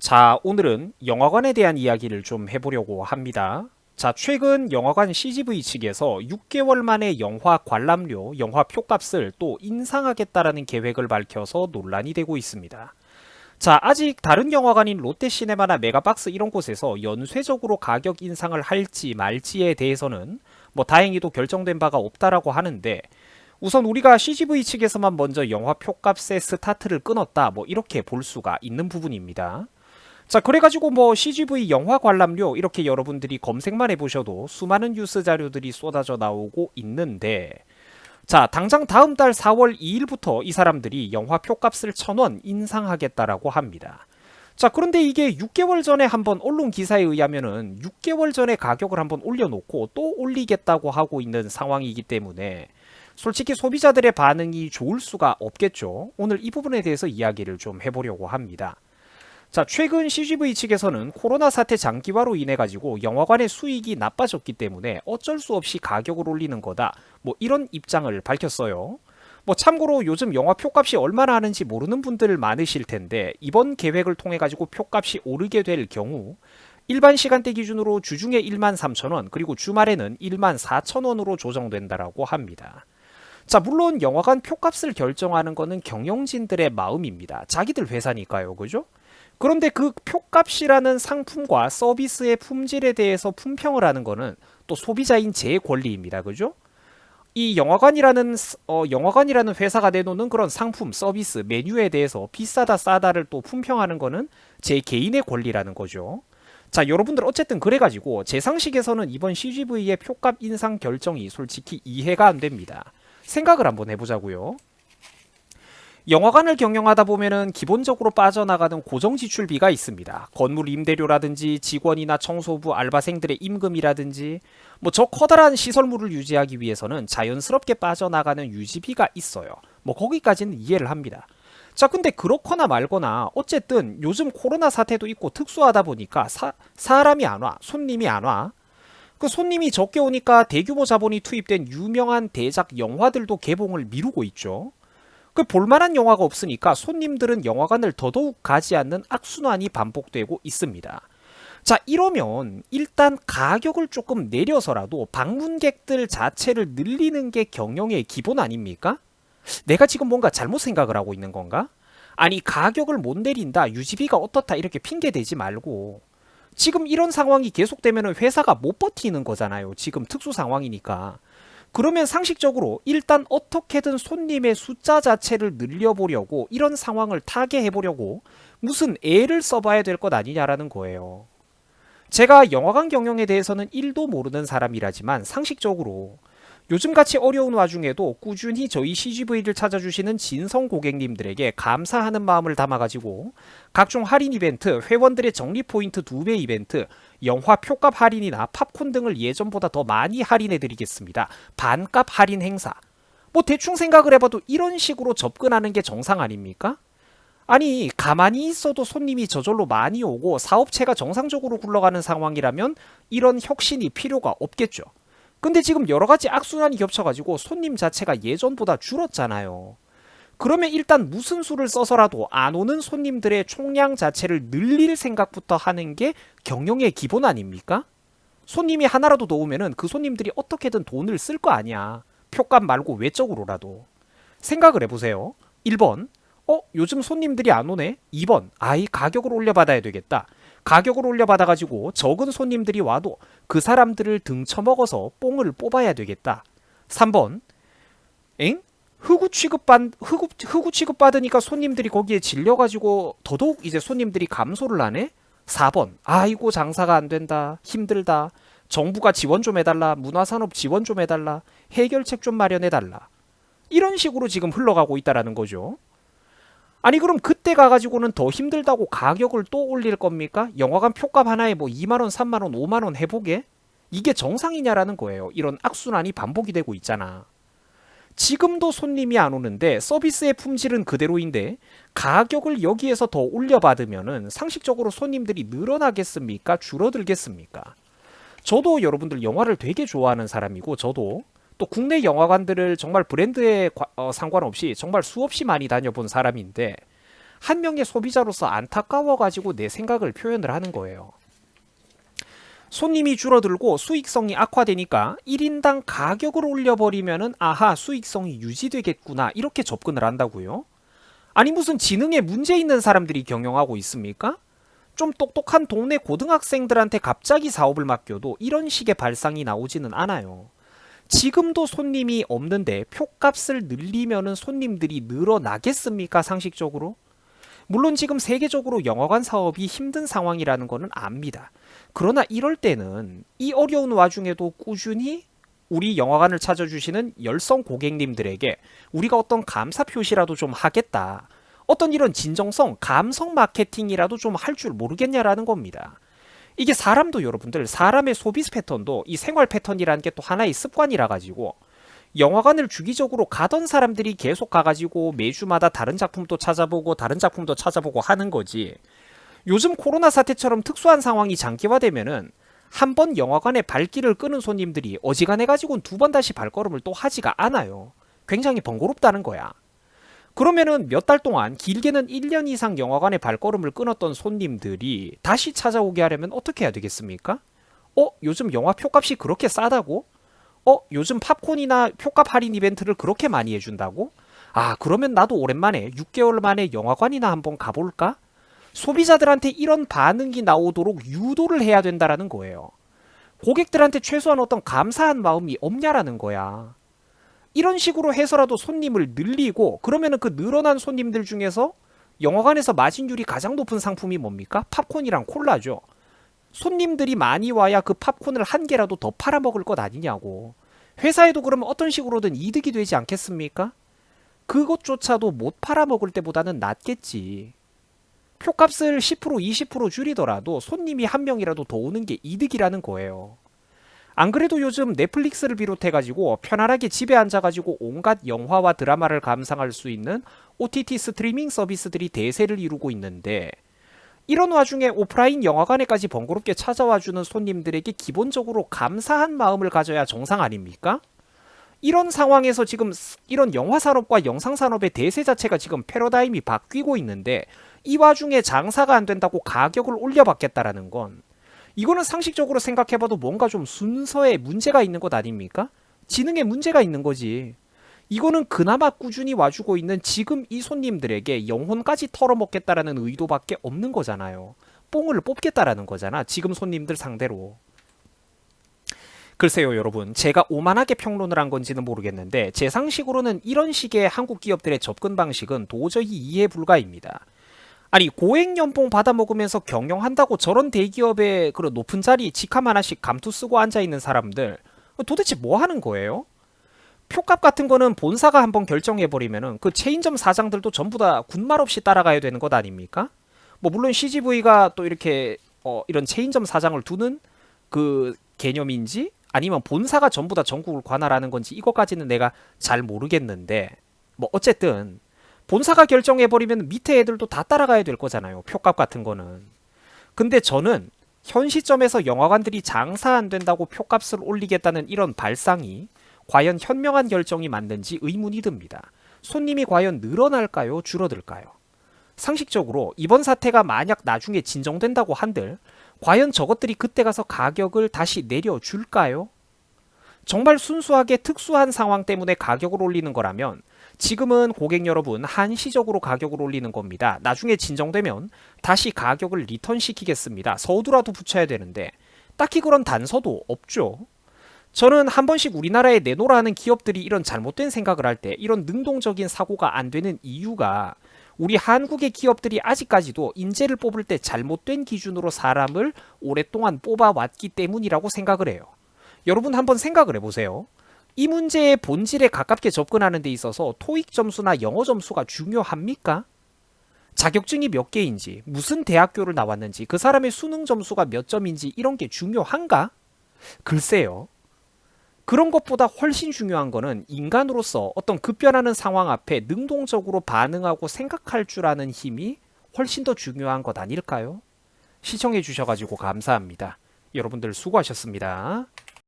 자, 오늘은 영화관에 대한 이야기를 좀 해보려고 합니다. 자, 최근 영화관 CGV 측에서 6개월 만에 영화 관람료, 영화 표값을 또 인상하겠다라는 계획을 밝혀서 논란이 되고 있습니다. 자, 아직 다른 영화관인 롯데시네마나 메가박스 이런 곳에서 연쇄적으로 가격 인상을 할지 말지에 대해서는 다행히도 결정된 바가 없다라고 하는데, 우선 우리가 CGV 측에서만 먼저 영화 표값의 스타트를 끊었다 이렇게 볼 수가 있는 부분입니다. 자, 그래가지고 CGV 영화 관람료 이렇게 여러분들이 검색만 해보셔도 수많은 뉴스 자료들이 쏟아져 나오고 있는데, 자, 당장 다음 달 4월 2일부터 이 사람들이 영화 표값을 1,000원 인상하겠다라고 합니다. 자, 그런데 이게 6개월 전에 한번 언론 기사에 의하면은 6개월 전에 가격을 한번 올려놓고 또 올리겠다고 하고 있는 상황이기 때문에 솔직히 소비자들의 반응이 좋을 수가 없겠죠. 오늘 이 부분에 대해서 이야기를 좀 해보려고 합니다. 자, 최근 CGV 측에서는 코로나 사태 장기화로 인해 가지고 영화관의 수익이 나빠졌기 때문에 어쩔 수 없이 가격을 올리는 거다. 이런 입장을 밝혔어요. 참고로 요즘 영화 표값이 얼마나 하는지 모르는 분들 많으실 텐데, 이번 계획을 통해 가지고 표값이 오르게 될 경우 일반 시간대 기준으로 주중에 13,000원, 그리고 주말에는 14,000원으로 조정된다라고 합니다. 자, 물론 영화관 표값을 결정하는 거는 경영진들의 마음입니다. 자기들 회사니까요. 그죠? 그런데 그 표값이라는 상품과 서비스의 품질에 대해서 품평을 하는 거는 또 소비자인 제 권리입니다. 그죠? 이 영화관이라는 회사가 내놓는 그런 상품, 서비스, 메뉴에 대해서 비싸다 싸다를 또 품평하는 거는 제 개인의 권리라는 거죠. 자, 여러분들 어쨌든 그래가지고 제 상식에서는 이번 CGV의 표값 인상 결정이 솔직히 이해가 안 됩니다. 생각을 한번 해보자고요. 영화관을 경영하다 보면은 기본적으로 빠져나가는 고정 지출비가 있습니다. 건물 임대료라든지 직원이나 청소부 알바생들의 임금이라든지 저 커다란 시설물을 유지하기 위해서는 자연스럽게 빠져나가는 유지비가 있어요. 거기까지는 이해를 합니다. 자, 근데 그렇거나 말거나 어쨌든 요즘 코로나 사태도 있고 특수하다 보니까 사람이 안 와, 손님이 안 와. 그 손님이 적게 오니까 대규모 자본이 투입된 유명한 대작 영화들도 개봉을 미루고 있죠. 그 볼만한 영화가 없으니까 손님들은 영화관을 더더욱 가지 않는 악순환이 반복되고 있습니다. 자, 이러면 일단 가격을 조금 내려서라도 방문객들 자체를 늘리는 게 경영의 기본 아닙니까? 내가 지금 뭔가 잘못 생각을 하고 있는 건가? 아니, 가격을 못 내린다, 유지비가 어떻다 이렇게 핑계 대지 말고 지금 이런 상황이 계속되면 회사가 못 버티는 거잖아요. 지금 특수 상황이니까. 그러면 상식적으로 일단 어떻게든 손님의 숫자 자체를 늘려보려고, 이런 상황을 타게 해보려고 무슨 애를 써봐야 될 것 아니냐라는 거예요. 제가 영화관 경영에 대해서는 1도 모르는 사람이라지만 상식적으로 요즘같이 어려운 와중에도 꾸준히 저희 CGV를 찾아주시는 진성 고객님들에게 감사하는 마음을 담아가지고 각종 할인 이벤트, 회원들의 적립 포인트 2배 이벤트, 영화 표값 할인이나 팝콘 등을 예전보다 더 많이 할인해드리겠습니다. 반값 할인 행사. 대충 생각을 해봐도 이런 식으로 접근하는 게 정상 아닙니까? 아니, 가만히 있어도 손님이 저절로 많이 오고 사업체가 정상적으로 굴러가는 상황이라면 이런 혁신이 필요가 없겠죠. 근데 지금 여러가지 악순환이 겹쳐가지고 손님 자체가 예전보다 줄었잖아요. 그러면 일단 무슨 수를 써서라도 안 오는 손님들의 총량 자체를 늘릴 생각부터 하는 게 경영의 기본 아닙니까? 손님이 하나라도 더 오면은 그 손님들이 어떻게든 돈을 쓸 거 아니야. 표값 말고 외적으로라도. 생각을 해보세요. 1번, 요즘 손님들이 안 오네? 2번, 아이 가격을 올려받아야 되겠다. 가격을 올려받아가지고 적은 손님들이 와도 그 사람들을 등쳐먹어서 뽕을 뽑아야 되겠다. 3번, 흑우 취급받으니까 손님들이 거기에 질려가지고 더더욱 이제 손님들이 감소를 하네? 4번, 아이고 장사가 안 된다, 힘들다, 정부가 지원 좀 해달라, 문화산업 지원 좀 해달라, 해결책 좀 마련해달라. 이런 식으로 지금 흘러가고 있다라는 거죠. 아니, 그럼 그때 가가지고는 더 힘들다고 가격을 또 올릴 겁니까? 영화관 표값 하나에 2만원, 3만원, 5만원 해보게? 이게 정상이냐라는 거예요. 이런 악순환이 반복이 되고 있잖아. 지금도 손님이 안 오는데 서비스의 품질은 그대로인데 가격을 여기에서 더 올려받으면은 상식적으로 손님들이 늘어나겠습니까? 줄어들겠습니까? 저도 여러분들 영화를 되게 좋아하는 사람이고, 저도 또 국내 영화관들을 정말 브랜드에 상관없이 정말 수없이 많이 다녀본 사람인데, 한 명의 소비자로서 안타까워가지고 내 생각을 표현을 하는 거예요. 손님이 줄어들고 수익성이 악화되니까 1인당 가격을 올려버리면은 아하 수익성이 유지되겠구나 이렇게 접근을 한다고요? 아니 무슨 지능에 문제 있는 사람들이 경영하고 있습니까? 좀 똑똑한 동네 고등학생들한테 갑자기 사업을 맡겨도 이런 식의 발상이 나오지는 않아요. 지금도 손님이 없는데 표값을 늘리면은 손님들이 늘어나겠습니까? 상식적으로? 물론 지금 세계적으로 영화관 사업이 힘든 상황이라는 거는 압니다. 그러나 이럴 때는 이 어려운 와중에도 꾸준히 우리 영화관을 찾아주시는 열성 고객님들에게 우리가 어떤 감사 표시라도 좀 하겠다. 어떤 이런 진정성, 감성 마케팅이라도 좀 할 줄 모르겠냐라는 겁니다. 이게 사람도 여러분들, 사람의 소비 패턴도 이 생활 패턴이라는 게 또 하나의 습관이라 가지고 영화관을 주기적으로 가던 사람들이 계속 가가지고 매주마다 다른 작품도 찾아보고 다른 작품도 찾아보고 하는 거지. 요즘 코로나 사태처럼 특수한 상황이 장기화되면은 한 번 영화관에 발길을 끄는 손님들이 어지간해가지고는 두 번 다시 발걸음을 또 하지가 않아요. 굉장히 번거롭다는 거야. 그러면은 몇 달 동안 길게는 1년 이상 영화관에 발걸음을 끊었던 손님들이 다시 찾아오게 하려면 어떻게 해야 되겠습니까? 요즘 영화 표값이 그렇게 싸다고? 요즘 팝콘이나 표값 할인 이벤트를 그렇게 많이 해준다고? 아, 그러면 나도 오랜만에 6개월 만에 영화관이나 한번 가볼까? 소비자들한테 이런 반응이 나오도록 유도를 해야 된다라는 거예요. 고객들한테 최소한 어떤 감사한 마음이 없냐라는 거야. 이런 식으로 해서라도 손님을 늘리고 그러면은 그 늘어난 손님들 중에서 영화관에서 마진율이 가장 높은 상품이 뭡니까? 팝콘이랑 콜라죠. 손님들이 많이 와야 그 팝콘을 한 개라도 더 팔아먹을 것 아니냐고. 회사에도 그러면 어떤 식으로든 이득이 되지 않겠습니까? 그것조차도 못 팔아먹을 때보다는 낫겠지. 표값을 10% 20% 줄이더라도 손님이 한 명이라도 더 오는 게 이득이라는 거예요. 안 그래도 요즘 넷플릭스를 비롯해가지고 편안하게 집에 앉아가지고 온갖 영화와 드라마를 감상할 수 있는 OTT 스트리밍 서비스들이 대세를 이루고 있는데 이런 와중에 오프라인 영화관에까지 번거롭게 찾아와주는 손님들에게 기본적으로 감사한 마음을 가져야 정상 아닙니까? 이런 상황에서 지금 이런 영화산업과 영상산업의 대세 자체가 지금 패러다임이 바뀌고 있는데 이 와중에 장사가 안 된다고 가격을 올려받겠다라는 건 이거는 상식적으로 생각해봐도 뭔가 좀 순서에 문제가 있는 것 아닙니까? 지능에 문제가 있는 거지. 이거는 그나마 꾸준히 와주고 있는 지금 이 손님들에게 영혼까지 털어먹겠다라는 의도밖에 없는 거잖아요. 뽕을 뽑겠다라는 거잖아. 지금 손님들 상대로. 글쎄요 여러분, 제가 오만하게 평론을 한 건지는 모르겠는데 제 상식으로는 이런 식의 한국 기업들의 접근 방식은 도저히 이해 불가입니다. 아니 고액 연봉 받아먹으면서 경영한다고 저런 대기업의 그런 높은 자리 직함 하나씩 감투 쓰고 앉아있는 사람들 도대체 뭐 하는 거예요? 표값 같은 거는 본사가 한번 결정해버리면은 그 체인점 사장들도 전부 다 군말 없이 따라가야 되는 것 아닙니까? 뭐 물론 CGV가 또 이렇게 이런 체인점 사장을 두는 그 개념인지 아니면 본사가 전부 다 전국을 관할하는 건지 이것까지는 내가 잘 모르겠는데 뭐 어쨌든 본사가 결정해버리면 밑에 애들도 다 따라가야 될 거잖아요. 표값 같은 거는. 근데 저는 현 시점에서 영화관들이 장사 안 된다고 표값을 올리겠다는 이런 발상이 과연 현명한 결정이 맞는지 의문이 듭니다. 손님이 과연 늘어날까요? 줄어들까요? 상식적으로 이번 사태가 만약 나중에 진정된다고 한들 과연 저것들이 그때 가서 가격을 다시 내려줄까요? 정말 순수하게 특수한 상황 때문에 가격을 올리는 거라면 지금은 고객 여러분 한시적으로 가격을 올리는 겁니다. 나중에 진정되면 다시 가격을 리턴시키겠습니다. 서두라도 붙여야 되는데 딱히 그런 단서도 없죠. 저는 한 번씩 우리나라에 내놓으라 하는 기업들이 이런 잘못된 생각을 할 때 이런 능동적인 사고가 안 되는 이유가 우리 한국의 기업들이 아직까지도 인재를 뽑을 때 잘못된 기준으로 사람을 오랫동안 뽑아왔기 때문이라고 생각을 해요. 여러분 한번 생각을 해보세요. 이 문제의 본질에 가깝게 접근하는 데 있어서 토익 점수나 영어 점수가 중요합니까? 자격증이 몇 개인지, 무슨 대학교를 나왔는지, 그 사람의 수능 점수가 몇 점인지 이런 게 중요한가? 글쎄요. 그런 것보다 훨씬 중요한 거는 인간으로서 어떤 급변하는 상황 앞에 능동적으로 반응하고 생각할 줄 아는 힘이 훨씬 더 중요한 것 아닐까요? 시청해 주셔가지고 감사합니다. 여러분들 수고하셨습니다.